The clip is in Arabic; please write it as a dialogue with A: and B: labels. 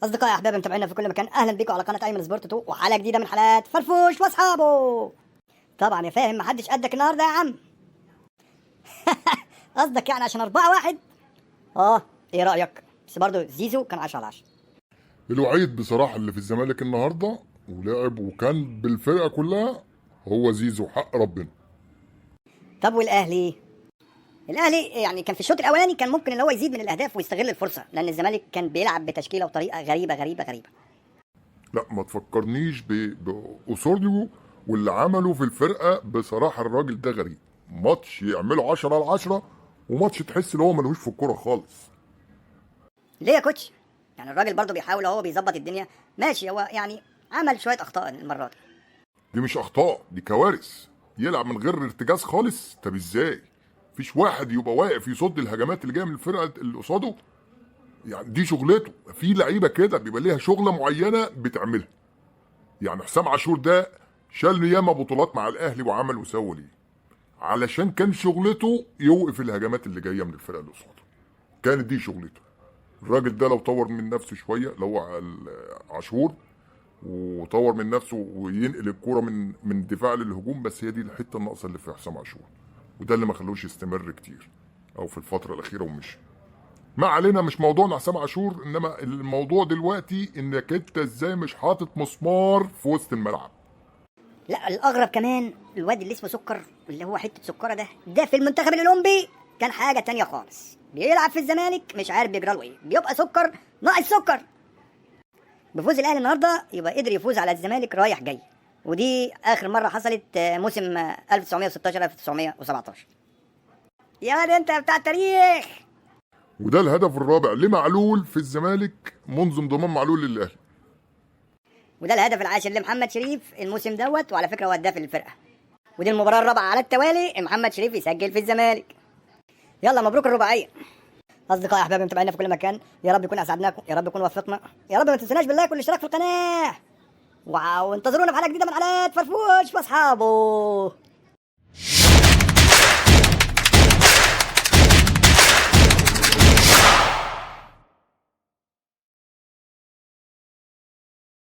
A: أصدقائي أحبابي متابعينا في كل مكان، أهلا بكم على قناة أيمن سبورت 2 وحلقة جديدة من حلقات فرفوش وأصحابه. طبعا يا فاهم محدش قدك النهارده يا عم. قصدك يعني عشان 4-1؟ إيه رأيك؟ بس برضه زيزو كان 10/10.
B: الوحيد بصراحة اللي في الزمالك النهاردة ولعب وكان بالفرقة كلها هو زيزو، حق ربنا.
A: طب والأهلي؟ الأهلي يعني كان في الشوط الأولاني كان ممكن اللي هو يزيد من الأهداف ويستغل الفرصة، لأن الزمالك كان بيلعب بتشكيلة وطريقة غريبة غريبة غريبة.
B: لا ما تفكرنيش بأسوريو واللي عمله في الفرقة. بصراحة الراجل ده غريب، ماتش يعمله 10/10 وماتش تحس ان هو ملوش في الكورة خالص.
A: ليه يا كوتش؟ يعني الراجل برضه بيحاول هو بيظبط الدنيا، ماشي، هو يعني عمل شوية أخطاء المرة دي.
B: دي مش أخطاء، دي كوارث. يلعب من غير ارتكاز خالص. طب ازاي؟ مفيش واحد يبقى واقف يصد الهجمات اللي جايه من الفرقة اللي قصاده. يعني دي شغلته. في لعيبة كده بيبقى ليها شغلة معينة بتعملها. يعني حسام عاشور ده شال ياما بطولات مع الاهلي وعمل وسوى ليه، علشان كان شغلته يوقف الهجمات اللي جايه من الفرقه اللي قصاده. كانت دي شغلته. الراجل ده لو طور من نفسه شويه، لو عاشور وطور من نفسه وينقل الكوره من الدفاع للهجوم، بس هي دي الحته الناقصه اللي في حسام عاشور، وده اللي ما خلوش يستمر كتير او في الفتره الاخيره ومشي. ما علينا، مش موضوعنا حسام عاشور، انما الموضوع دلوقتي انك انت ازاي مش حاطط مسمار في وسط الملعب.
A: لا الأغرب كمان الواد اللي اسمه سكر، اللي هو حتة سكرة ده في المنتخب الأولمبي كان حاجة تانية خالص، بيلعب في الزمالك مش عارف بيجرى له ايه، بيبقى سكر ناقص سكر. بفوز الأهلي النهارده يبقى قدر يفوز على الزمالك رايح جاي، ودي آخر مرة حصلت موسم 1916 1917. يا واد أنت بتاع التاريخ.
B: وده الهدف الرابع لمعلول في الزمالك منذ انضمام معلول للاهلي.
A: وده الهدف العاشر لمحمد شريف الموسم دوت، وعلى فكرة هو هداف الفرقة. ودي المباراة الرابعة على التوالي محمد شريف يسجل في الزمالك. يلا مبروك الرباعية. أصدقائي أحبابي متابعينا في كل مكان، يا رب يكون أسعدناكم، يا رب يكون وفقنا، يا رب ما تنسوناش باللايك والاشتراك في القناة. وانتظرونا في حلقة جديدة من حلقات فرفوش وأصحابه.